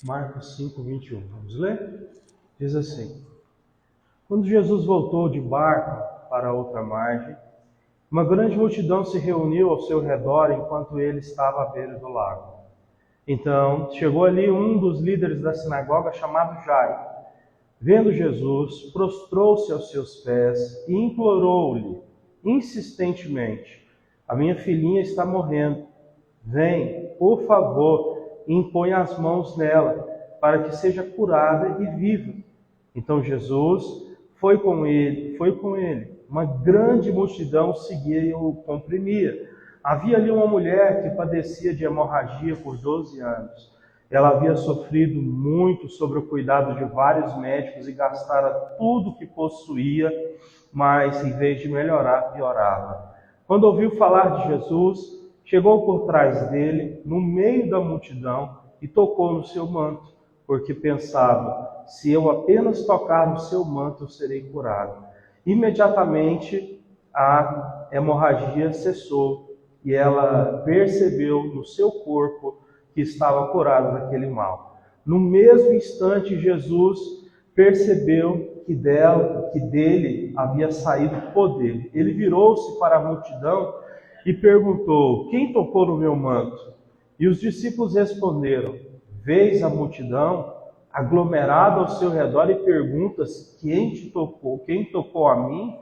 Marcos 5, 21. Vamos ler? Diz assim: Quando Jesus voltou de barco para outra margem, uma grande multidão se reuniu ao seu redor enquanto ele estava à beira do lago. Então, chegou ali um dos líderes da sinagoga chamado Jairo. Vendo Jesus, prostrou-se aos seus pés e implorou-lhe insistentemente: A minha filhinha está morrendo. Vem, por favor, e impõe as mãos nela, para que seja curada e viva. Então Jesus foi com ele. Uma grande multidão seguia e o comprimia. Havia ali uma mulher que padecia de hemorragia por 12 anos. Ela havia sofrido muito sobre o cuidado de vários médicos e gastara tudo que possuía, mas em vez de melhorar, piorava. Quando ouviu falar de Jesus, chegou por trás dele, no meio da multidão, e tocou no seu manto, porque pensava: se eu apenas tocar no seu manto, eu serei curado. Imediatamente a hemorragia cessou e ela percebeu no seu corpo que estava curado daquele mal. No mesmo instante, Jesus percebeu que dele havia saído poder. Ele virou-se para a multidão e perguntou: Quem tocou no meu manto? E os discípulos responderam: Vês a multidão aglomerada ao seu redor e pergunta-se: Quem te tocou? Quem tocou a mim?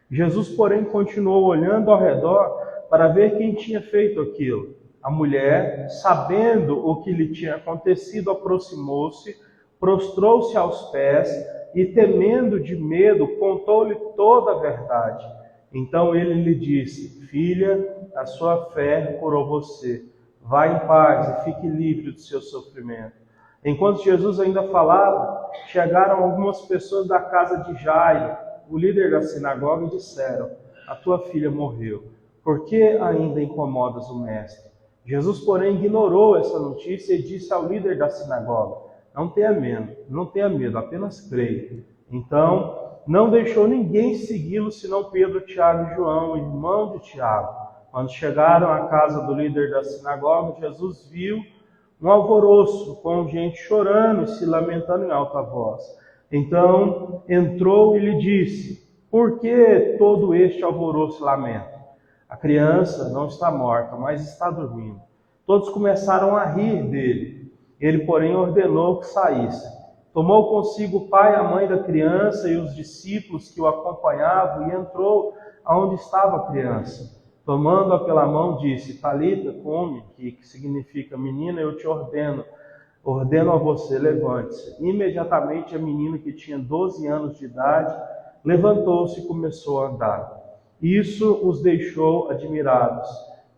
Jesus, porém, continuou olhando ao redor para ver quem tinha feito aquilo. A mulher, sabendo o que lhe tinha acontecido, aproximou-se, prostrou-se aos pés e, temendo de medo, contou-lhe toda a verdade. Então ele lhe disse: Filha, a sua fé curou você. Vá em paz e fique livre do seu sofrimento. Enquanto Jesus ainda falava, chegaram algumas pessoas da casa de Jairo, o líder da sinagoga, e disseram: A tua filha morreu. Por que ainda incomodas o mestre? Jesus, porém, ignorou essa notícia e disse ao líder da sinagoga: Não tenha medo, apenas creia. Então, não deixou ninguém segui-lo, senão Pedro, Tiago e João, irmão de Tiago. Quando chegaram à casa do líder da sinagoga, Jesus viu um alvoroço, com gente chorando e se lamentando em alta voz. Então entrou e lhe disse: Por que todo este alvoroço e lamento? A criança não está morta, mas está dormindo. Todos começaram a rir dele. Ele, porém, ordenou que saíssem. Tomou consigo o pai e a mãe da criança e os discípulos que o acompanhavam e entrou aonde estava a criança. Tomando-a pela mão, disse: Talita, come, que significa: menina, eu te ordeno a você, levante-se. Imediatamente a menina, que tinha 12 anos de idade, levantou-se e começou a andar. Isso os deixou admirados.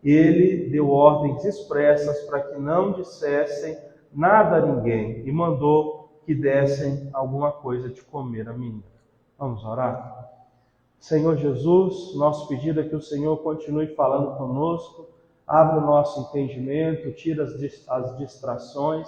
Ele deu ordens expressas para que não dissessem nada a ninguém e mandou que dessem alguma coisa de comer à menina. Vamos orar? Senhor Jesus, nosso pedido é que o Senhor continue falando conosco, abra o nosso entendimento, tira as distrações,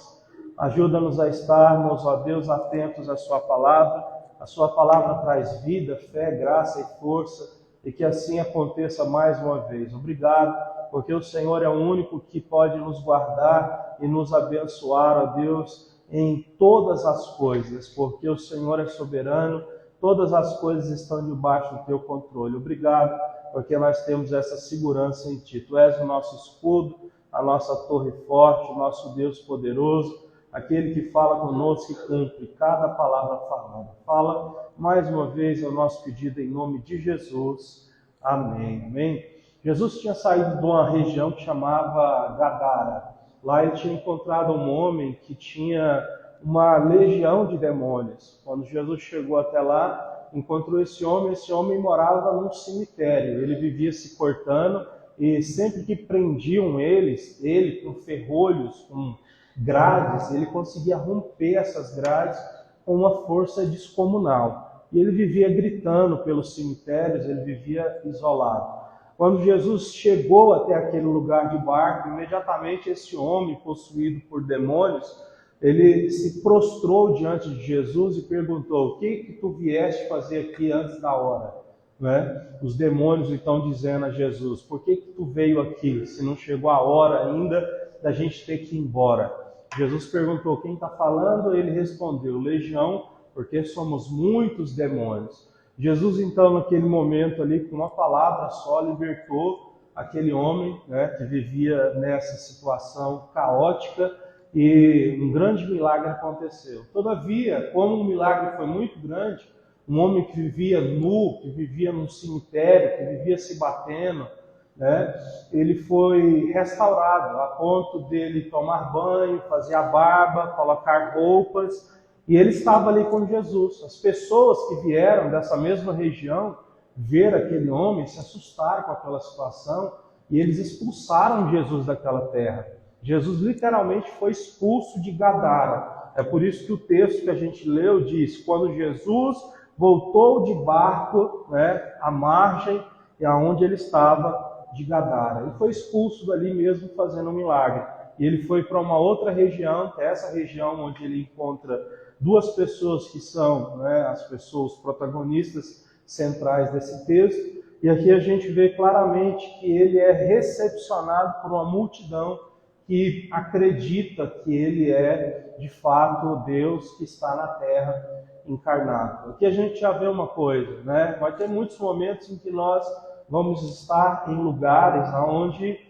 ajuda-nos a estarmos, ó Deus, atentos à Sua palavra. A Sua palavra traz vida, fé, graça e força, e que assim aconteça mais uma vez. Obrigado, porque o Senhor é o único que pode nos guardar e nos abençoar, ó Deus, em todas as coisas, porque o Senhor é soberano. Todas as coisas estão debaixo do teu controle. Obrigado, porque nós temos essa segurança em ti. Tu és o nosso escudo, a nossa torre forte, o nosso Deus poderoso, aquele que fala conosco e cumpre cada palavra falada. Fala mais uma vez ao nosso pedido em nome de Jesus. Amém. Amém. Jesus tinha saído de uma região que chamava Gadara. Lá ele tinha encontrado um homem que tinha uma legião de demônios. Quando Jesus chegou até lá, encontrou esse homem morava num cemitério. Ele vivia se cortando e sempre que prendiam ele com ferrolhos, com grades, ele conseguia romper essas grades com uma força descomunal. E ele vivia gritando pelos cemitérios, ele vivia isolado. Quando Jesus chegou até aquele lugar de barco, imediatamente esse homem possuído por demônios, ele se prostrou diante de Jesus e perguntou: o que tu vieste fazer aqui antes da hora? Os demônios então dizendo a Jesus: por que tu veio aqui, se não chegou a hora ainda da gente ter que ir embora? Jesus perguntou: quem está falando? Ele respondeu: legião, porque somos muitos demônios. Jesus, então, naquele momento ali, com uma palavra só, libertou aquele homem, né, que vivia nessa situação caótica, e um grande milagre aconteceu. Todavia, como o milagre foi muito grande, um homem que vivia nu, que vivia num cemitério, que vivia se batendo, né, ele foi restaurado a ponto dele tomar banho, fazer a barba, colocar roupas, e ele estava ali com Jesus. As pessoas que vieram dessa mesma região ver aquele homem se assustaram com aquela situação e eles expulsaram Jesus daquela terra. Jesus literalmente foi expulso de Gadara. É por isso que o texto que a gente leu diz: quando Jesus voltou de barco, né, à margem e aonde ele estava, de Gadara, e foi expulso dali mesmo fazendo um milagre. E ele foi para uma outra região, que é essa região onde ele encontra duas pessoas que são, né, as pessoas protagonistas centrais desse texto. E aqui a gente vê claramente que ele é recepcionado por uma multidão que acredita que ele é, de fato, Deus que está na terra encarnado. Aqui a gente já vê uma coisa, né? Vai ter muitos momentos em que nós vamos estar em lugares onde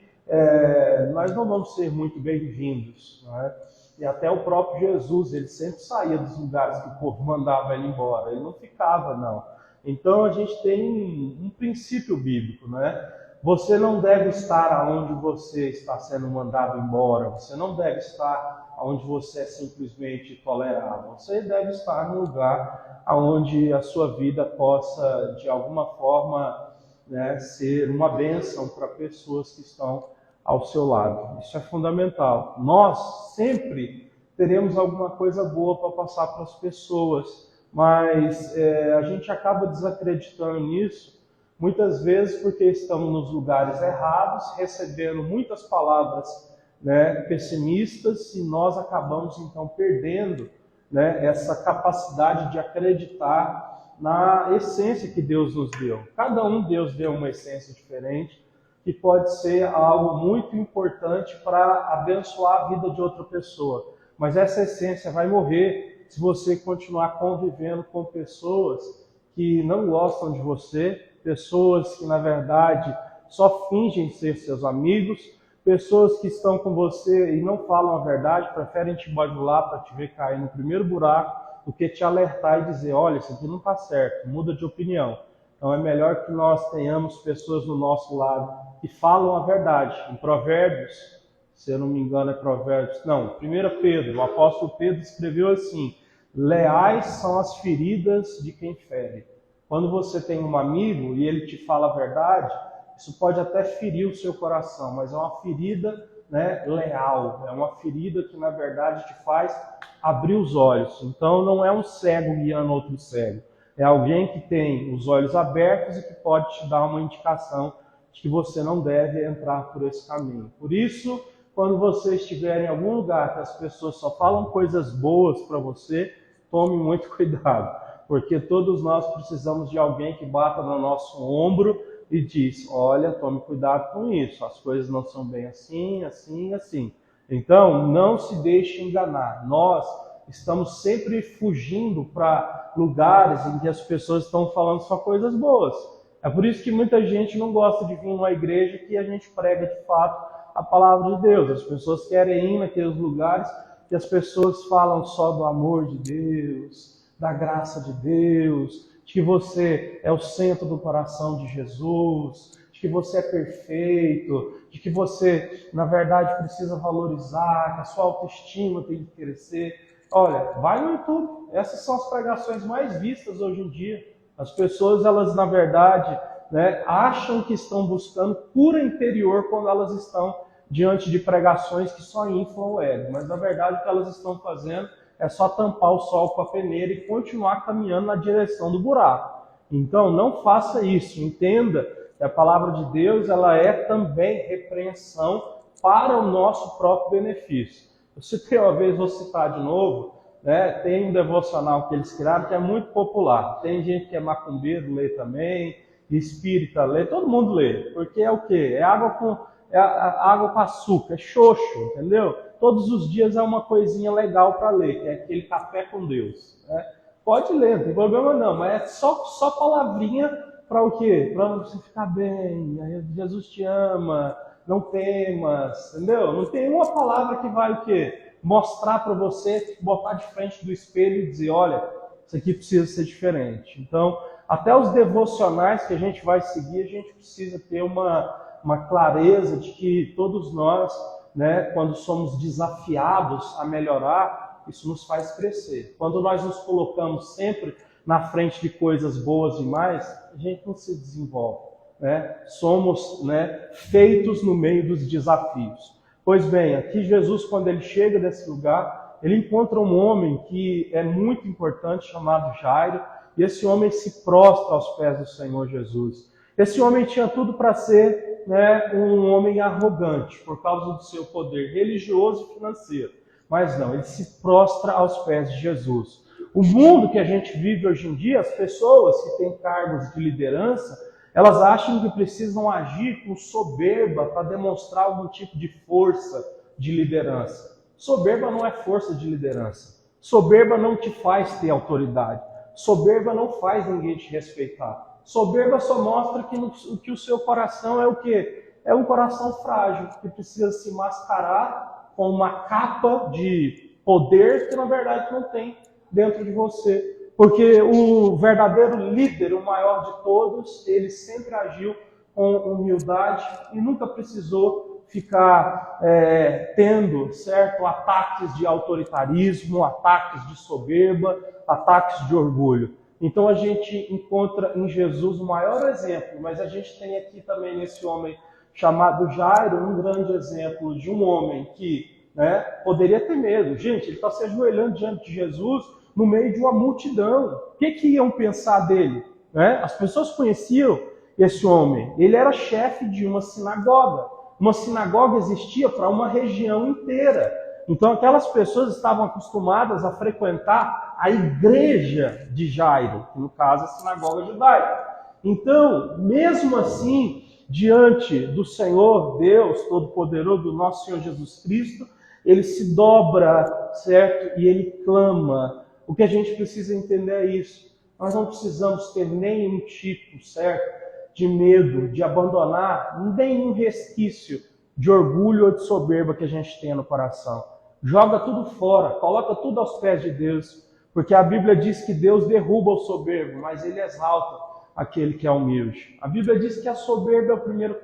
nós não vamos ser muito bem-vindos, né? E até o próprio Jesus, ele sempre saía dos lugares que o povo mandava ele embora, ele não ficava, não. Então a gente tem um princípio bíblico, né? Você não deve estar onde você está sendo mandado embora, você não deve estar onde você é simplesmente tolerado, você deve estar num lugar onde a sua vida possa, de alguma forma, né, ser uma bênção para pessoas que estão ao seu lado. Isso é fundamental. Nós sempre teremos alguma coisa boa para passar para as pessoas, mas a gente acaba desacreditando nisso, muitas vezes porque estamos nos lugares errados, recebendo muitas palavras, né, pessimistas, e nós acabamos então perdendo, né, essa capacidade de acreditar na essência que Deus nos deu. Cada um, Deus deu uma essência diferente, que pode ser algo muito importante para abençoar a vida de outra pessoa. Mas essa essência vai morrer se você continuar convivendo com pessoas que não gostam de você, pessoas que, na verdade, só fingem ser seus amigos, pessoas que estão com você e não falam a verdade, preferem te bajular para te ver cair no primeiro buraco, do que te alertar e dizer: olha, isso aqui não está certo, muda de opinião. Então é melhor que nós tenhamos pessoas do nosso lado que falam a verdade. Em Provérbios, se eu não me engano é Provérbios, não, 1 Pedro, o apóstolo Pedro escreveu assim: leais são as feridas de quem fere. Quando você tem um amigo e ele te fala a verdade, isso pode até ferir o seu coração, mas é uma ferida, né, leal, é uma ferida que na verdade te faz abrir os olhos. Então não é um cego guiando outro cego, é alguém que tem os olhos abertos e que pode te dar uma indicação de que você não deve entrar por esse caminho. Por isso, quando você estiver em algum lugar que as pessoas só falam coisas boas para você, tome muito cuidado, porque todos nós precisamos de alguém que bata no nosso ombro e diz: olha, tome cuidado com isso, as coisas não são bem assim, assim, assim. Então, não se deixe enganar. Nós estamos sempre fugindo para lugares em que as pessoas estão falando só coisas boas. É por isso que muita gente não gosta de vir numa igreja que a gente prega de fato a palavra de Deus. As pessoas querem ir naqueles lugares que as pessoas falam só do amor de Deus, da graça de Deus, de que você é o centro do coração de Jesus, de que você é perfeito, de que você, na verdade, precisa valorizar, que a sua autoestima tem que crescer. Olha, vai no YouTube. Essas são as pregações mais vistas hoje em dia. As pessoas, elas, na verdade, né, acham que estão buscando cura interior quando elas estão diante de pregações que só inflam o ego. Mas, na verdade, o que elas estão fazendo é só tampar o sol com a peneira e continuar caminhando na direção do buraco. Então, não faça isso. Entenda que a palavra de Deus, ela é também repreensão para o nosso próprio benefício. Eu citei uma vez, vou citar de novo, né? Tem um devocional que eles criaram que é muito popular. Tem gente que é macumbeiro, lê também, espírita lê, todo mundo lê. Porque é o quê? É água com açúcar, é xoxo, entendeu? todos os dias é uma coisinha legal para ler, que é aquele Café com Deus. Né? Pode ler, não tem problema não, mas é só palavrinha para o quê? Para você ficar bem, Jesus te ama, não temas, entendeu? Não tem uma palavra que vai o quê? Mostrar para você, botar de frente do espelho e dizer, olha, isso aqui precisa ser diferente. Então, até os devocionais que a gente vai seguir, a gente precisa ter uma clareza de que todos nós, né, quando somos desafiados a melhorar, isso nos faz crescer. Quando nós nos colocamos sempre na frente de coisas boas demais, a gente não se desenvolve. Né? Somos, né, feitos no meio dos desafios. Pois bem, aqui Jesus, quando ele chega desse lugar, ele encontra um homem que é muito importante, chamado Jairo, e esse homem se prostra aos pés do Senhor Jesus. Esse homem tinha tudo para ser, né, um homem arrogante, por causa do seu poder religioso e financeiro. Mas não, ele se prostra aos pés de Jesus. O mundo que a gente vive hoje em dia, as pessoas que têm cargos de liderança, elas acham que precisam agir com soberba para demonstrar algum tipo de força de liderança. Soberba não é força de liderança. Soberba não te faz ter autoridade. Soberba não faz ninguém te respeitar. Soberba só mostra que o seu coração é o quê? É um coração frágil, que precisa se mascarar com uma capa de poder que na verdade não tem dentro de você. Porque o verdadeiro líder, o maior de todos, ele sempre agiu com humildade e nunca precisou ficar tendo, certo, ataques de autoritarismo, ataques de soberba, ataques de orgulho. Então a gente encontra em Jesus o maior exemplo, mas a gente tem aqui também nesse homem chamado Jairo um grande exemplo de um homem que, né, poderia ter medo. Gente, ele está se ajoelhando diante de Jesus no meio de uma multidão. O que iam pensar dele? Né? As pessoas conheciam esse homem. Ele era chefe de uma sinagoga. Uma sinagoga existia para uma região inteira. Então aquelas pessoas estavam acostumadas a frequentar a igreja de Jairo, que no caso é a sinagoga judaica. Então, mesmo assim, diante do Senhor Deus Todo-Poderoso, do nosso Senhor Jesus Cristo, ele se dobra, certo? E ele clama. O que a gente precisa entender é isso. Nós não precisamos ter nenhum tipo, certo, de medo, de abandonar nenhum resquício de orgulho ou de soberba que a gente tenha no coração. Joga tudo fora, coloca tudo aos pés de Deus, porque a Bíblia diz que Deus derruba o soberbo, mas ele exalta aquele que é humilde. A Bíblia diz que a soberba é o primeiro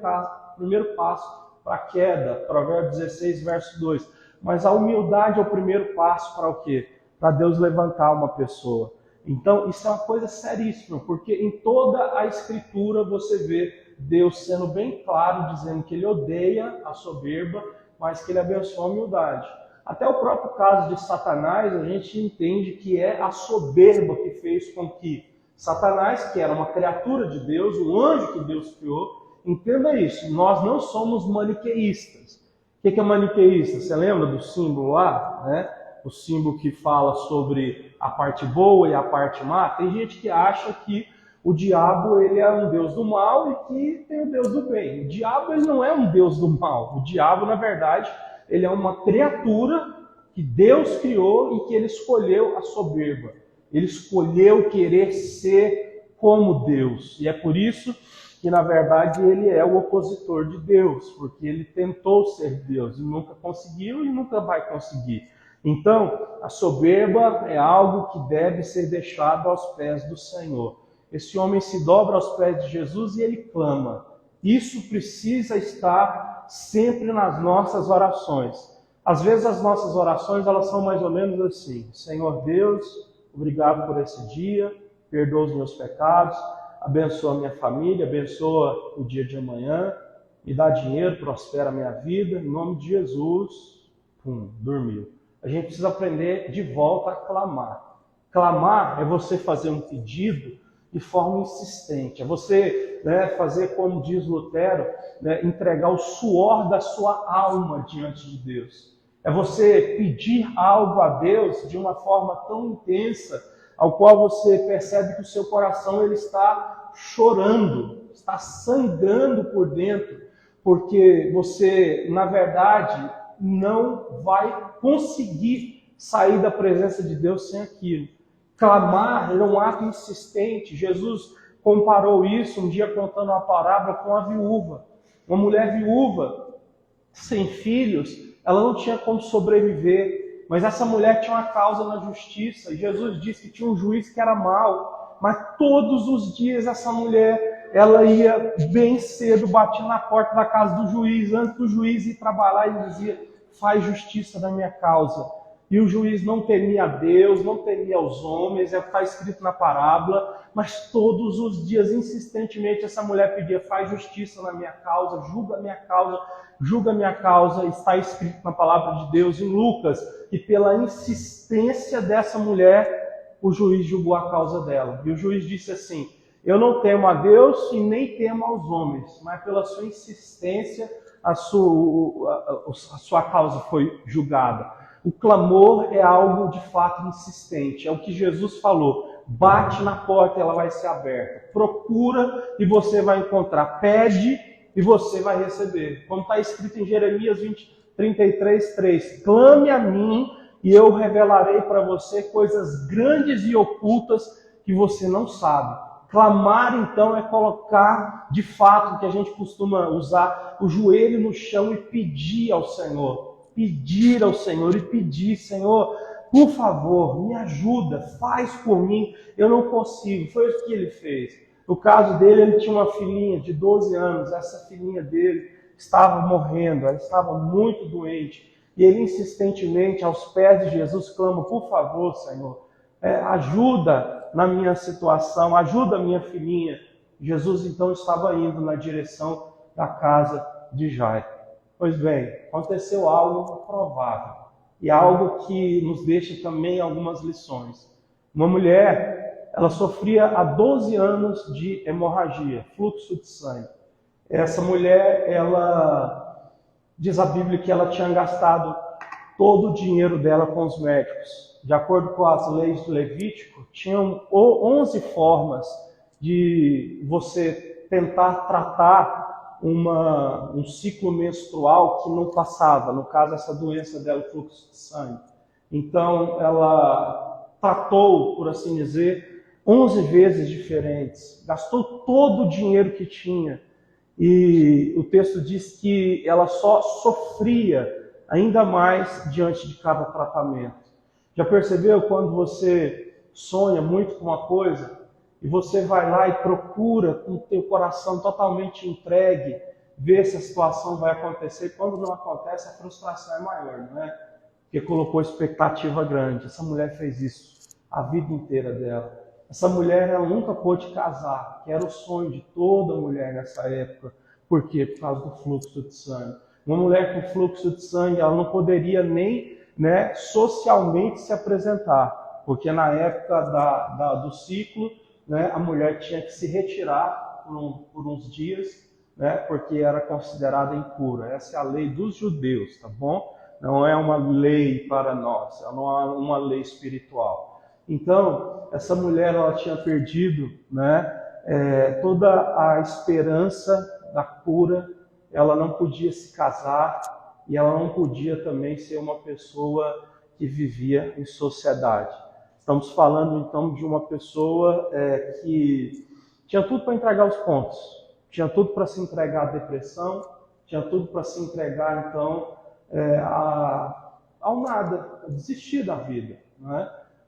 passo para a queda, Provérbios 16, verso 2. Mas a humildade é o primeiro passo para o quê? Para Deus levantar uma pessoa. Então, isso é uma coisa seríssima, porque em toda a Escritura você vê Deus sendo bem claro, dizendo que ele odeia a soberba, mas que ele abençoa a humildade. Até o próprio caso de Satanás, a gente entende que é a soberba que fez com que Satanás, que era uma criatura de Deus, um anjo que Deus criou, entenda isso, nós não somos maniqueístas. O que é maniqueísta? Você lembra do símbolo lá, né? O símbolo que fala sobre a parte boa e a parte má? Tem gente que acha que o diabo ele é um deus do mal e que tem o deus do bem. O diabo ele não é um deus do mal. O diabo, na verdade, ele é uma criatura que Deus criou e que ele escolheu a soberba. Ele escolheu querer ser como Deus. E é por isso que, na verdade, ele é o opositor de Deus, porque ele tentou ser Deus e nunca conseguiu e nunca vai conseguir. Então, a soberba é algo que deve ser deixado aos pés do Senhor. Esse homem se dobra aos pés de Jesus e ele clama. Isso precisa estar sempre nas nossas orações. Às vezes as nossas orações elas são mais ou menos assim: Senhor Deus, obrigado por esse dia, perdoa os meus pecados, abençoa a minha família, abençoa o dia de amanhã, me dá dinheiro, prospera a minha vida, em nome de Jesus. Dormiu. A gente precisa aprender de volta a clamar. Clamar é você fazer um pedido de forma insistente. É você, né, fazer, como diz Lutero, né, entregar o suor da sua alma diante de Deus. É você pedir algo a Deus de uma forma tão intensa, ao qual você percebe que o seu coração ele está chorando, está sangrando por dentro, porque você, na verdade, não vai conseguir sair da presença de Deus sem aquilo. Clamar é um ato insistente. Jesus comparou isso um dia contando uma parábola com a viúva. Uma mulher viúva, sem filhos, ela não tinha como sobreviver. Mas essa mulher tinha uma causa na justiça. E Jesus disse que tinha um juiz que era mau. Mas todos os dias essa mulher, ela ia bem cedo, batia na porta da casa do juiz. Antes do juiz ir trabalhar, ele dizia: faz justiça na minha causa. E o juiz não temia a Deus, não temia aos homens, é o que está escrito na parábola, mas todos os dias, insistentemente, essa mulher pedia: faz justiça na minha causa, julga a minha causa. Está escrito na palavra de Deus em Lucas, e pela insistência dessa mulher, o juiz julgou a causa dela. E o juiz disse assim: eu não temo a Deus e nem temo aos homens, mas pela sua insistência, a sua causa foi julgada. O clamor é algo de fato insistente, é o que Jesus falou: bate na porta e ela vai ser aberta, procura e você vai encontrar, pede e você vai receber. Como está escrito em Jeremias 33:3, clame a mim e eu revelarei para você coisas grandes e ocultas que você não sabe. Clamar, então, é colocar, de fato, o que a gente costuma usar, o joelho no chão e pedir ao Senhor. Pedir ao Senhor e pedir: Senhor, por favor, me ajuda, faz por mim, eu não consigo. Foi o que ele fez. No caso dele, ele tinha uma filhinha de 12 anos, essa filhinha dele estava morrendo, ela estava muito doente. E ele insistentemente, aos pés de Jesus, clama: por favor, Senhor, ajuda na minha situação, ajuda a minha filhinha. Jesus então estava indo na direção da casa de Jairo. Pois bem, aconteceu algo provável e algo que nos deixa também algumas lições. Uma mulher, ela sofria há 12 anos de hemorragia, fluxo de sangue. Essa mulher, ela diz a Bíblia que ela tinha gastado todo o dinheiro dela com os médicos. De acordo com as leis do Levítico, tinham 11 formas de você tentar tratar um ciclo menstrual que não passava, no caso essa doença dela, o fluxo de sangue. Então ela tratou, por assim dizer, 11 vezes diferentes, gastou todo o dinheiro que tinha, e o texto diz que ela só sofria ainda mais diante de cada tratamento. Já percebeu quando você sonha muito com uma coisa e você vai lá e procura com o teu coração totalmente entregue, ver se a situação vai acontecer, e quando não acontece, a frustração é maior, não é? Porque colocou expectativa grande. Essa mulher fez isso a vida inteira dela. Essa mulher, ela nunca pôde casar, que era o sonho de toda mulher nessa época. Por quê? Por causa do fluxo de sangue. Uma mulher com fluxo de sangue, ela não poderia nem socialmente se apresentar, porque na época do ciclo, a mulher tinha que se retirar por uns dias, porque era considerada impura. Essa é a lei dos judeus, tá bom? Não é uma lei para nós, não é uma lei espiritual. Então, essa mulher, ela tinha perdido toda a esperança da cura, ela não podia se casar e ela não podia também ser uma pessoa que vivia em sociedade. Estamos falando então de uma pessoa que tinha tudo para entregar os pontos, tinha tudo para se entregar à depressão, tinha tudo para se entregar então ao nada, a desistir da vida,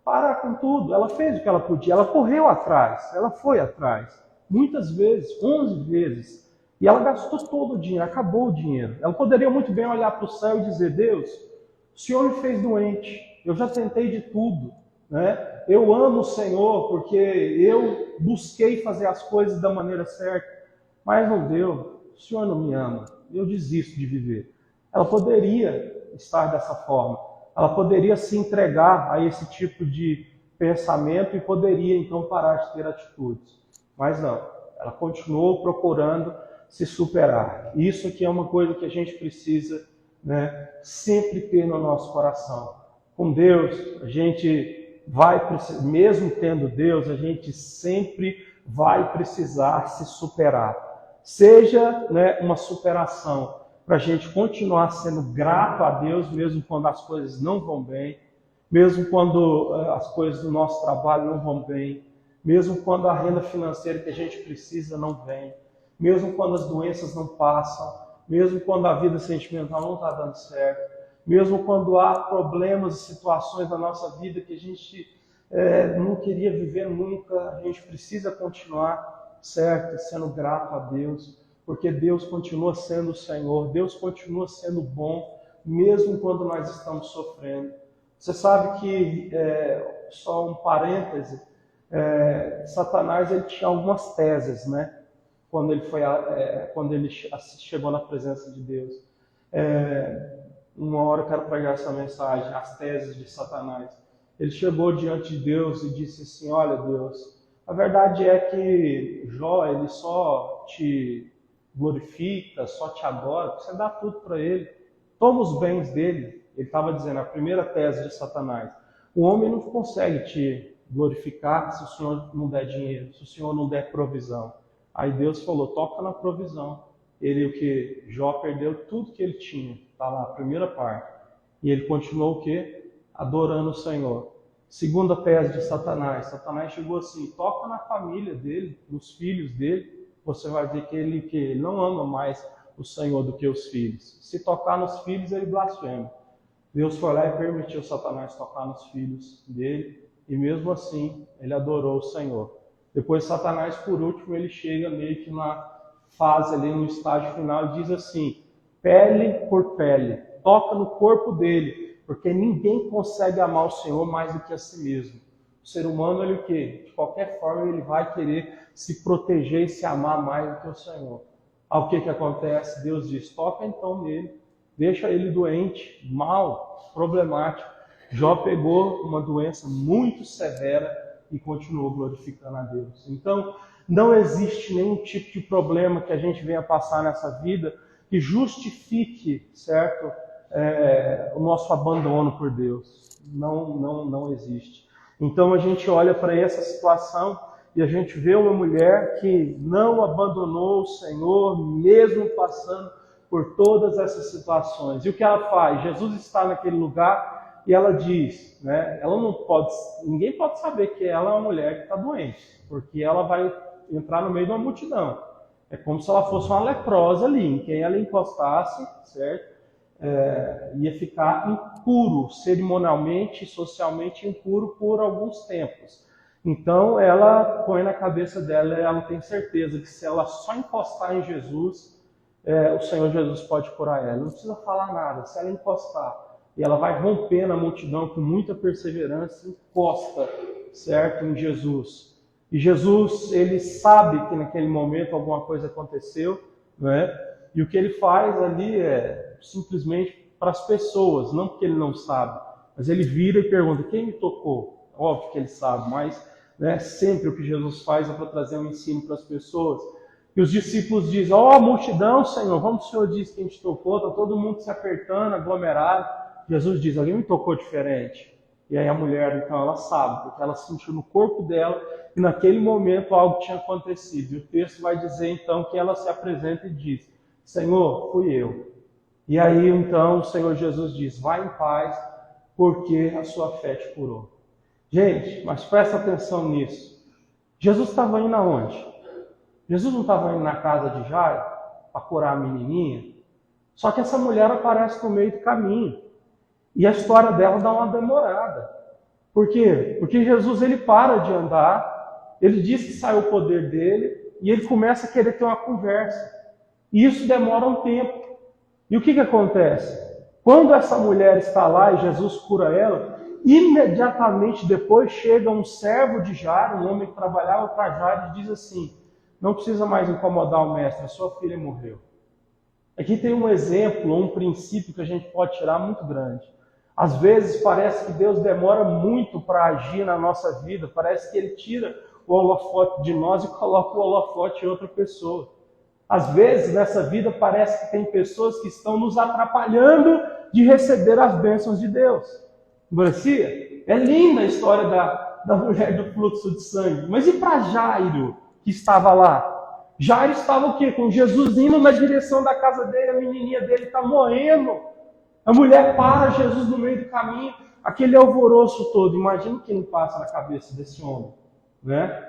parar com tudo. Ela fez o que ela podia, ela correu atrás, ela foi atrás, muitas vezes, 11 vezes, e ela gastou todo o dinheiro, acabou o dinheiro. Ela poderia muito bem olhar para o céu e dizer: Deus, o Senhor me fez doente, eu já tentei de tudo, eu amo o Senhor porque eu busquei fazer as coisas da maneira certa, mas não deu, o Senhor não me ama, eu desisto de viver. Ela poderia estar dessa forma, ela poderia se entregar a esse tipo de pensamento e poderia então parar de ter atitudes, mas não, ela continuou procurando se superar. Isso aqui é uma coisa que a gente precisa sempre ter no nosso coração. Com Deus, a gente vai precisar, mesmo tendo Deus, a gente sempre vai precisar se superar. Seja uma superação para a gente continuar sendo grato a Deus, mesmo quando as coisas não vão bem, mesmo quando as coisas do nosso trabalho não vão bem, mesmo quando a renda financeira que a gente precisa não vem, mesmo quando as doenças não passam, mesmo quando a vida sentimental não está dando certo, mesmo quando há problemas e situações na nossa vida que a gente não queria viver nunca, a gente precisa continuar, certo, sendo grato a Deus, porque Deus continua sendo o Senhor, Deus continua sendo bom, mesmo quando nós estamos sofrendo. Você sabe que, só um parêntese, Satanás ele tinha algumas teses, né? Quando ele chegou na presença de Deus. Uma hora eu quero pregar essa mensagem, as teses de Satanás. Ele chegou diante de Deus e disse assim: olha, Deus, a verdade é que Jó, ele só te glorifica, só te adora, você dá tudo para ele, toma os bens dele. Ele estava dizendo, a primeira tese de Satanás: o homem não consegue te glorificar se o Senhor não der dinheiro, se o Senhor não der provisão. Aí Deus falou: toca na provisão. Ele, o que? Jó perdeu tudo que ele tinha, está lá, a primeira parte. E ele continuou o quê? Adorando o Senhor. Segunda tese de Satanás. Satanás chegou assim: toca na família dele, nos filhos dele, você vai ver que ele não ama mais o Senhor do que os filhos. Se tocar nos filhos, ele blasfema. Deus foi lá e permitiu Satanás tocar nos filhos dele, e mesmo assim, ele adorou o Senhor. Depois Satanás, por último, ele chega meio que na fase ali, no estágio final, e diz assim: pele por pele, toca no corpo dele, porque ninguém consegue amar o Senhor mais do que a si mesmo. O ser humano, ele o quê? De qualquer forma, ele vai querer se proteger e se amar mais do que o Senhor. Aí o que acontece? Deus diz: toca então nele, deixa ele doente, mal, problemático. Jó pegou uma doença muito severa e continuou glorificando a Deus. Então, não existe nenhum tipo de problema que a gente venha passar nessa vida que justifique, certo, o nosso abandono por Deus. Não existe. Então, a gente olha para essa situação e a gente vê uma mulher que não abandonou o Senhor, mesmo passando por todas essas situações. E o que ela faz? Jesus está naquele lugar e ela diz, né? Ela não pode, ninguém pode saber que ela é uma mulher que está doente, porque ela vai entrar no meio de uma multidão. É como se ela fosse uma leprosa ali, em quem ela encostasse, certo? Ia ficar impuro, cerimonialmente e socialmente impuro por alguns tempos. Então ela põe na cabeça dela, ela tem certeza que se ela só encostar em Jesus, o Senhor Jesus pode curar ela. Não precisa falar nada, se ela encostar. E ela vai romper na multidão com muita perseverança, encosta, certo, em Jesus. E Jesus, ele sabe que naquele momento alguma coisa aconteceu, né? E o que ele faz ali é simplesmente para as pessoas, não porque ele não sabe, mas ele vira e pergunta: quem me tocou? Óbvio que ele sabe, mas sempre o que Jesus faz é para trazer um ensino para as pessoas. E os discípulos dizem: ó, multidão, Senhor, como o Senhor disse quem te tocou? Está todo mundo se apertando, aglomerado. Jesus diz: alguém me tocou diferente? E aí a mulher, então, ela sabe, porque ela sentiu no corpo dela que naquele momento algo tinha acontecido. E o texto vai dizer, então, que ela se apresenta e diz: Senhor, fui eu. E aí, então, o Senhor Jesus diz: vai em paz, porque a sua fé te curou. Gente, mas presta atenção nisso. Jesus estava indo aonde? Jesus não estava indo na casa de Jairo para curar a menininha? Só que essa mulher aparece no meio do caminho. E a história dela dá uma demorada. Por quê? Porque Jesus, ele para de andar, ele diz que sai o poder dele, e ele começa a querer ter uma conversa. E isso demora um tempo. E o que acontece? Quando essa mulher está lá e Jesus cura ela, imediatamente depois chega um servo de Jairo, um homem que trabalhava para Jairo, e diz assim: não precisa mais incomodar o mestre, a sua filha morreu. Aqui tem um exemplo, um princípio que a gente pode tirar muito grande. Às vezes parece que Deus demora muito para agir na nossa vida, parece que Ele tira o holofote de nós e coloca o holofote em outra pessoa. Às vezes nessa vida parece que tem pessoas que estão nos atrapalhando de receber as bênçãos de Deus. Parecia? É linda a história da mulher do fluxo de sangue, mas e para Jairo, que estava lá? Jairo estava o quê? Com Jesus indo na direção da casa dele, a menininha dele está morrendo. A mulher para Jesus no meio do caminho, aquele alvoroço todo. Imagina o que não passa na cabeça desse homem, né?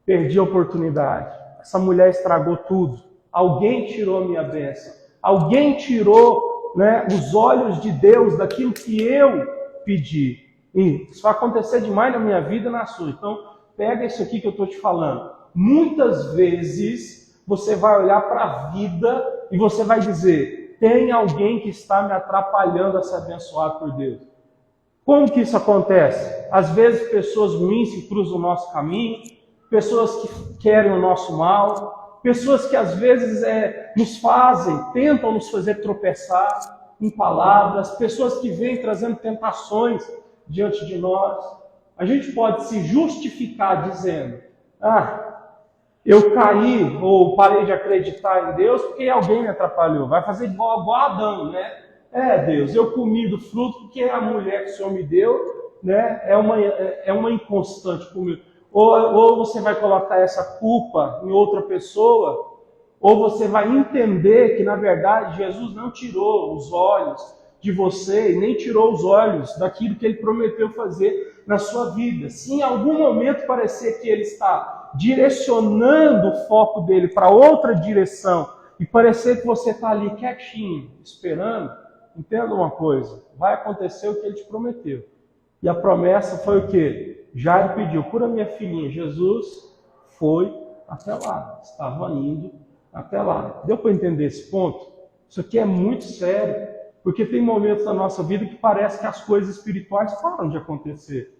Perdi a oportunidade. Essa mulher estragou tudo. Alguém tirou a minha bênção. Alguém tirou, né, os olhos de Deus daquilo que eu pedi. E isso vai acontecer demais na minha vida e na sua. Então, pega isso aqui que eu estou te falando. Muitas vezes você vai olhar para a vida e você vai dizer: tem alguém que está me atrapalhando a ser abençoado por Deus. Como que isso acontece? Às vezes pessoas ruins se cruzam o nosso caminho, pessoas que querem o nosso mal, pessoas que às vezes tentam nos fazer tropeçar em palavras, pessoas que vêm trazendo tentações diante de nós. A gente pode se justificar dizendo: eu caí ou parei de acreditar em Deus porque alguém me atrapalhou. Vai fazer igual a Adão, né? Deus, eu comi do fruto porque a mulher que o Senhor me deu, né, é uma inconstante comigo. Ou você vai colocar essa culpa em outra pessoa, ou você vai entender que, na verdade, Jesus não tirou os olhos de você e nem tirou os olhos daquilo que Ele prometeu fazer na sua vida. Se em algum momento parecer que Ele está direcionando o foco dele para outra direção e parecer que você está ali quietinho, esperando, entenda uma coisa: vai acontecer o que Ele te prometeu. E a promessa foi o quê? Jairo pediu: cura minha filhinha. Jesus foi até lá, estava indo até lá. Deu para entender esse ponto? Isso aqui é muito sério, porque tem momentos na nossa vida que parece que as coisas espirituais param de acontecer.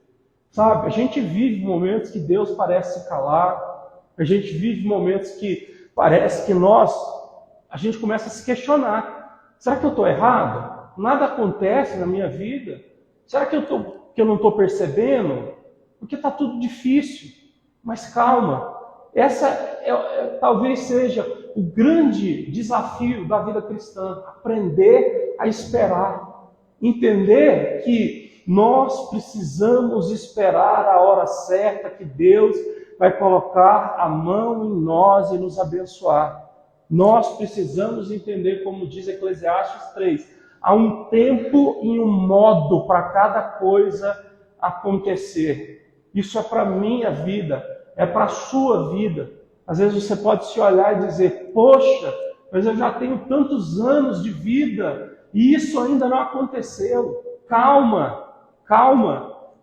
Sabe, a gente vive momentos que Deus parece se calar, a gente vive momentos que parece que a gente começa a se questionar: será que eu estou errado? Nada acontece na minha vida? Será que eu não estou percebendo? Porque está tudo difícil. Mas calma, essa talvez seja o grande desafio da vida cristã: aprender a esperar, entender que nós precisamos esperar a hora certa que Deus vai colocar a mão em nós e nos abençoar. Nós precisamos entender, como diz Eclesiastes 3, há um tempo e um modo para cada coisa acontecer. Isso é para a minha vida, é para a sua vida. Às vezes você pode se olhar e dizer: poxa, mas eu já tenho tantos anos de vida e isso ainda não aconteceu. Calma,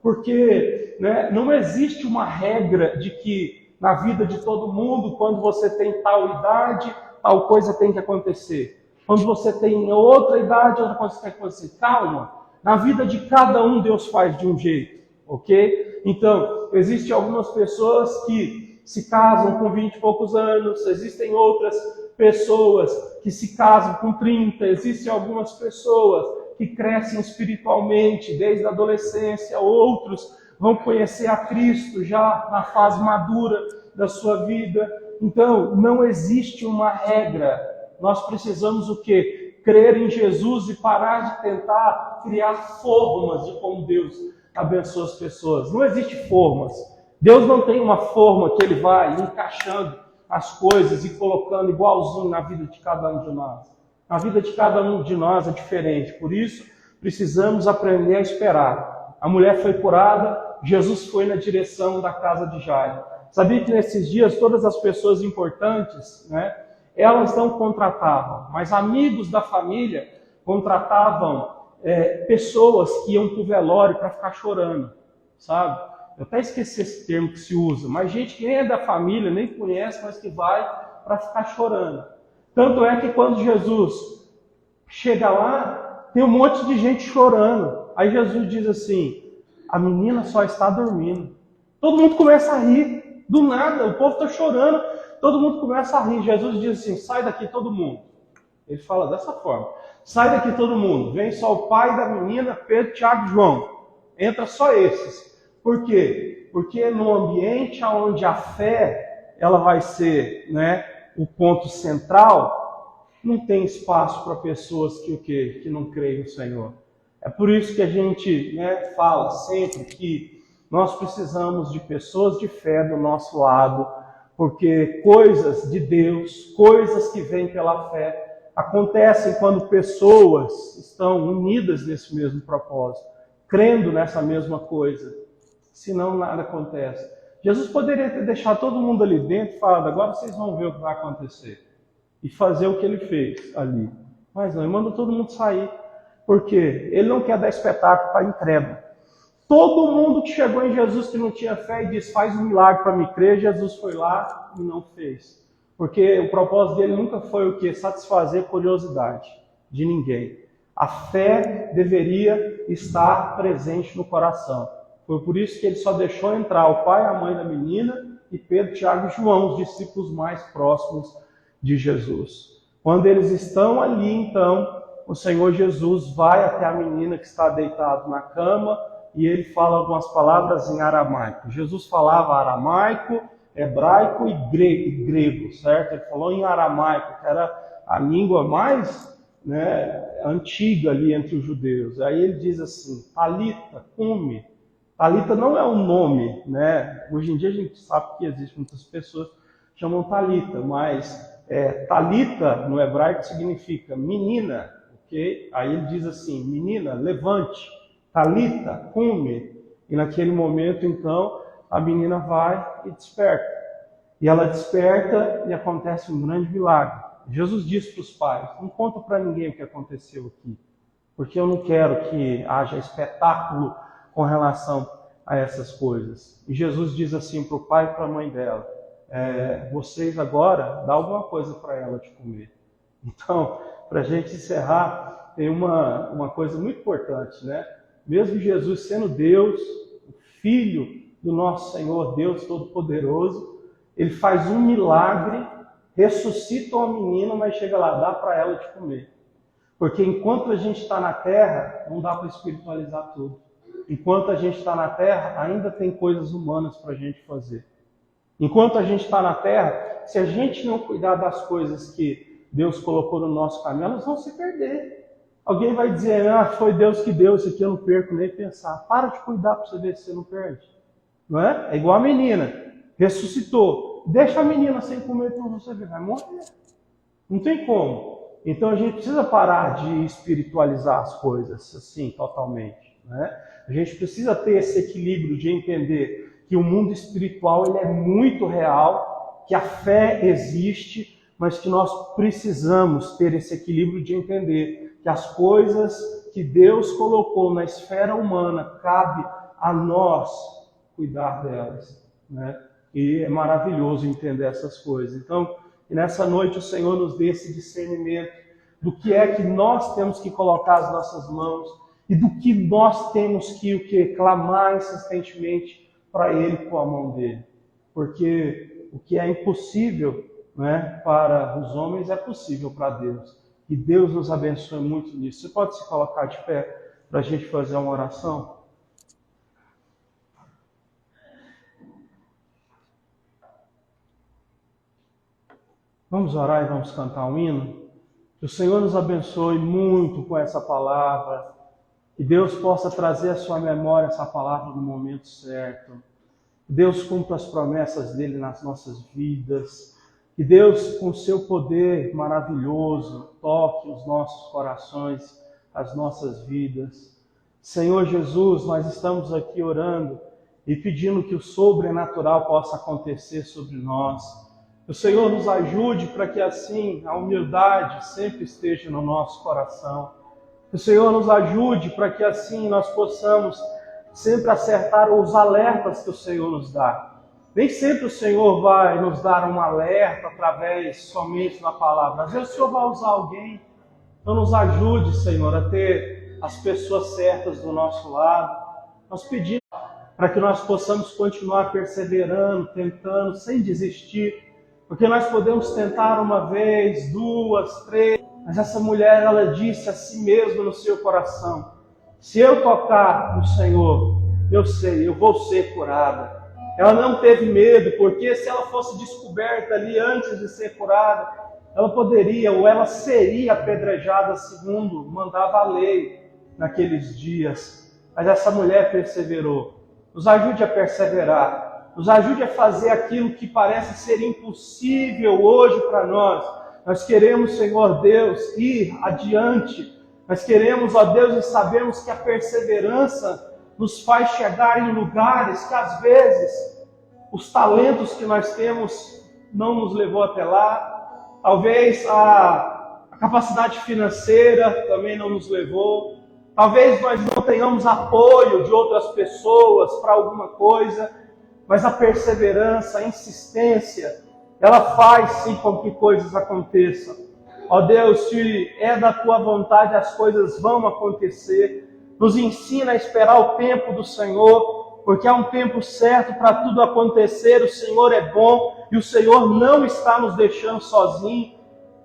porque, né, não existe uma regra de que na vida de todo mundo, quando você tem tal idade, tal coisa tem que acontecer. Quando você tem outra idade, outra coisa tem que acontecer. Calma, na vida de cada um Deus faz de um jeito, ok? Então, existem algumas pessoas que se casam com 20 e poucos anos, existem outras pessoas que se casam com 30, existem algumas pessoas que crescem espiritualmente desde a adolescência, outros vão conhecer a Cristo já na fase madura da sua vida. Então, não existe uma regra. Nós precisamos o quê? Crer em Jesus e parar de tentar criar formas de como Deus abençoa as pessoas. Não existe formas. Deus não tem uma forma que Ele vai encaixando as coisas e colocando igualzinho na vida de cada um de nós. A vida de cada um de nós é diferente, por isso precisamos aprender a esperar. A mulher foi curada, Jesus foi na direção da casa de Jairo. Sabia que nesses dias todas as pessoas importantes, né, elas não contratavam, mas amigos da família contratavam pessoas que iam para o velório para ficar chorando, sabe? Eu até esqueci esse termo que se usa, mas gente que nem é da família, nem conhece, mas que vai para ficar chorando. Tanto é que quando Jesus chega lá, tem um monte de gente chorando. Aí Jesus diz assim: a menina só está dormindo. Todo mundo começa a rir. Do nada, o povo está chorando, todo mundo começa a rir. Jesus diz assim: sai daqui todo mundo. Ele fala dessa forma: sai daqui todo mundo. Vem só o pai da menina, Pedro, Tiago e João. Entra só esses. Por quê? Porque no ambiente onde a fé ela vai ser, né, o ponto central, não tem espaço para pessoas que não creem no Senhor. É por isso que a gente, né, fala sempre que nós precisamos de pessoas de fé do nosso lado porque coisas de Deus, coisas que vêm pela fé, acontecem quando pessoas estão unidas nesse mesmo propósito, crendo nessa mesma coisa. Senão nada acontece. Jesus poderia ter deixado todo mundo ali dentro e falado, agora vocês vão ver o que vai acontecer. E fazer o que ele fez ali. Mas não, ele mandou todo mundo sair. Por quê? Ele não quer dar espetáculo para incrédulo. Todo mundo que chegou em Jesus que não tinha fé e disse, faz um milagre para me crer, Jesus foi lá e não fez. Porque o propósito dele nunca foi o quê? Satisfazer a curiosidade de ninguém. A fé deveria estar presente no coração. Foi por isso que ele só deixou entrar o pai e a mãe da menina e Pedro, Tiago e João, os discípulos mais próximos de Jesus. Quando eles estão ali, então, o Senhor Jesus vai até a menina que está deitada na cama e ele fala algumas palavras em aramaico. Jesus falava aramaico, hebraico e grego, certo? Ele falou em aramaico, que era a língua mais antiga ali entre os judeus. Aí ele diz assim, Talita, cumi. Talita não é um nome, né? Hoje em dia a gente sabe que existem muitas pessoas que chamam Talita, mas Talita no hebraico significa menina, ok? Aí ele diz assim, menina, levante, Talita, cumi. E naquele momento, então, a menina vai e desperta. E ela desperta e acontece um grande milagre. Jesus disse para os pais, não conta para ninguém o que aconteceu aqui, porque eu não quero que haja espetáculo com relação a essas coisas. E Jesus diz assim para o pai e para a mãe dela, vocês agora dá alguma coisa para ela de comer. Então, para a gente encerrar, tem uma coisa muito importante, né? Mesmo Jesus sendo Deus, o Filho do nosso Senhor, Deus Todo-Poderoso, ele faz um milagre, ressuscita uma menina, mas chega lá, dá para ela de comer. Porque enquanto a gente está na terra, não dá para espiritualizar tudo. Enquanto a gente está na terra, ainda tem coisas humanas para a gente fazer. Enquanto a gente está na terra, se a gente não cuidar das coisas que Deus colocou no nosso caminho, elas vão se perder. Alguém vai dizer, foi Deus que deu, isso aqui eu não perco nem pensar. Para de cuidar para você ver se você não perde. Não é? É igual a menina, ressuscitou. Deixa a menina sem comer para você ver, vai morrer. Não tem como. Então a gente precisa parar de espiritualizar as coisas assim, totalmente. Né? A gente precisa ter esse equilíbrio de entender que o mundo espiritual ele é muito real, que a fé existe, mas que nós precisamos ter esse equilíbrio de entender que as coisas que Deus colocou na esfera humana, cabe a nós cuidar delas. Né? E é maravilhoso entender essas coisas. Então, nessa noite o Senhor nos dê esse discernimento do que é que nós temos que colocar as nossas mãos e do que nós temos que clamar insistentemente para Ele com a mão dele. Porque o que é impossível, né, para os homens é possível para Deus. E Deus nos abençoe muito nisso. Você pode se colocar de pé para a gente fazer uma oração? Vamos orar e vamos cantar um hino? Que o Senhor nos abençoe muito com essa palavra. Que Deus possa trazer à sua memória essa palavra no momento certo. Que Deus cumpra as promessas dele nas nossas vidas. Que Deus, com o seu poder maravilhoso, toque os nossos corações, as nossas vidas. Senhor Jesus, nós estamos aqui orando e pedindo que o sobrenatural possa acontecer sobre nós. Que o Senhor nos ajude para que assim a humildade sempre esteja no nosso coração. Que o Senhor nos ajude para que assim nós possamos sempre acertar os alertas que o Senhor nos dá. Nem sempre o Senhor vai nos dar um alerta através somente da palavra. Às vezes o Senhor vai usar alguém. Então nos ajude, Senhor, a ter as pessoas certas do nosso lado. Nós pedimos para que nós possamos continuar perseverando, tentando, sem desistir. Porque nós podemos tentar uma vez, duas, três, mas essa mulher, ela disse a si mesma no seu coração, se eu tocar no Senhor, eu sei, eu vou ser curada. Ela não teve medo, porque se ela fosse descoberta ali antes de ser curada, ela poderia, ou ela seria apedrejada segundo mandava a lei naqueles dias. Mas essa mulher perseverou. Nos ajude a perseverar. Nos ajude a fazer aquilo que parece ser impossível hoje para nós. Nós queremos, Senhor Deus, ir adiante. Nós queremos, ó Deus, e sabemos que a perseverança nos faz chegar em lugares que às vezes os talentos que nós temos não nos levou até lá. Talvez a capacidade financeira também não nos levou. Talvez nós não tenhamos apoio de outras pessoas para alguma coisa, mas a perseverança, a insistência, ela faz sim com que coisas aconteçam. Ó Deus, se é da Tua vontade, as coisas vão acontecer. Nos ensina a esperar o tempo do Senhor, porque há um tempo certo para tudo acontecer. O Senhor é bom e o Senhor não está nos deixando sozinhos.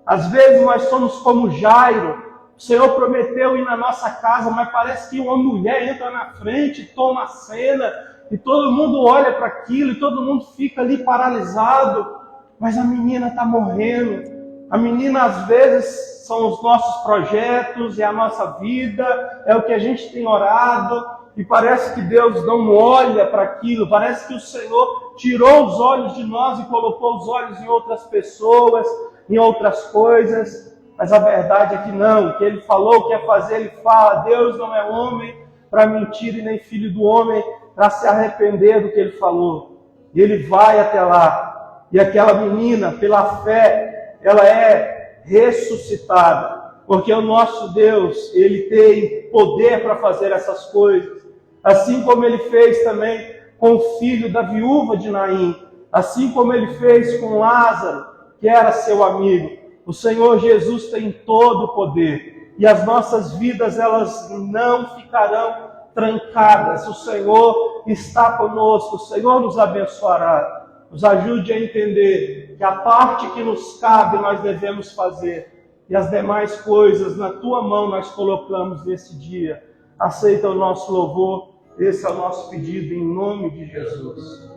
Às vezes nós somos como Jairo. O Senhor prometeu ir na nossa casa, mas parece que uma mulher entra na frente, toma a cena, e todo mundo olha para aquilo, e todo mundo fica ali paralisado. Mas a menina está morrendo. A menina, às vezes, são os nossos projetos, é a nossa vida, é o que a gente tem orado, e parece que Deus não olha para aquilo, parece que o Senhor tirou os olhos de nós e colocou os olhos em outras pessoas, em outras coisas. Mas a verdade é que não, o que Ele falou que ia fazer, Ele fala. Deus não é homem para mentir e nem filho do homem para se arrepender do que Ele falou. E Ele vai até lá. E aquela menina, pela fé, ela é ressuscitada. Porque o nosso Deus, Ele tem poder para fazer essas coisas. Assim como Ele fez também com o filho da viúva de Naim. Assim como Ele fez com Lázaro, que era seu amigo. O Senhor Jesus tem todo o poder. E as nossas vidas, elas não ficarão trancadas. O Senhor está conosco. O Senhor nos abençoará. Nos ajude a entender que a parte que nos cabe nós devemos fazer. E as demais coisas na Tua mão nós colocamos nesse dia. Aceita o nosso louvor. Esse é o nosso pedido em nome de Jesus.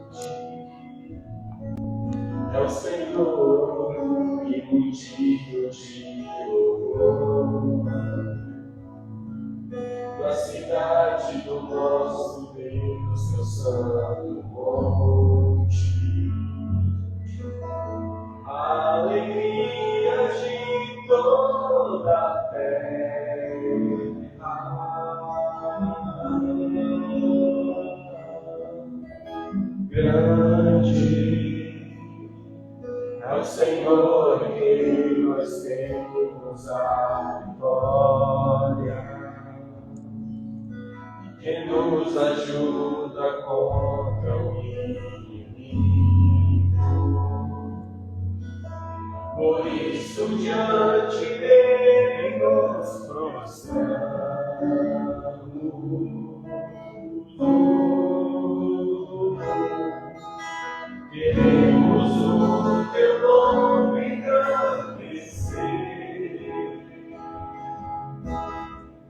É o Senhor que motivo de louvor, da cidade do nosso Deus, seu santo monte. A alegria de toda a terra. Grande é o Senhor que nós temos a vitória, que nos ajuda contra o inimigo. Por isso diante dele nos prostramos. Queremos o Teu nome engrandecer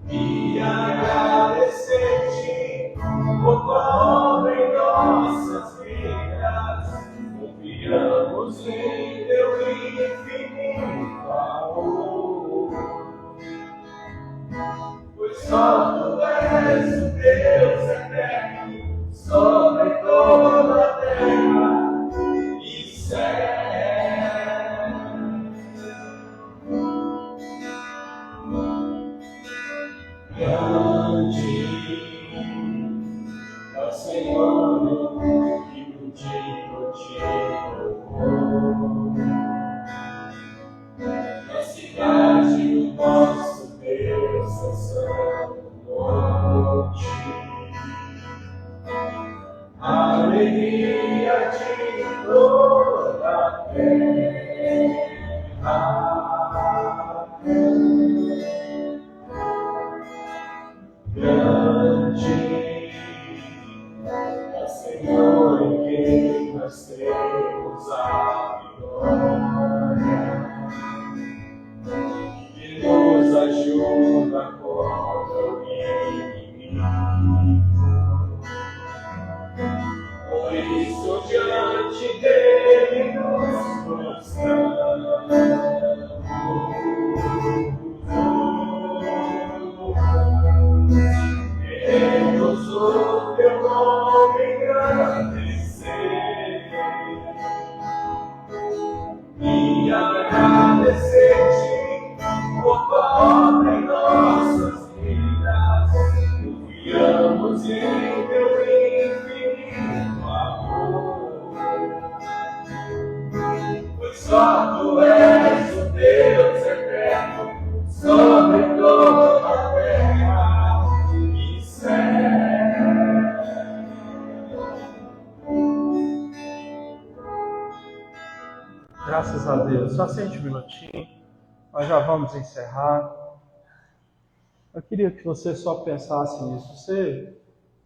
e agradecer-te por Tua obra em nossas vidas. Confiamos em Teu infinito amor, pois só Tu és o Deus eterno sobre toda a terra. Grande é o Senhor que contigo te louvou, na cidade do nosso Deus, seu santo monte. A alegria de toda a terra. Grande é o Senhor em quem nós temos a vitória, que nos ajuda contra o inimigo. Por isso diante dele nos prostramos. Queremos o Teu nome engrandecer e agradecer-te por tua obra em nossas vidas. Confiamos em teu infinito amor, pois só tu és o Deus eterno sobre toda a terra e céu. Graças a Deus. Só sente um minutinho. Nós já vamos encerrar. Eu queria que você só pensasse nisso. Você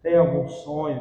tem algum sonho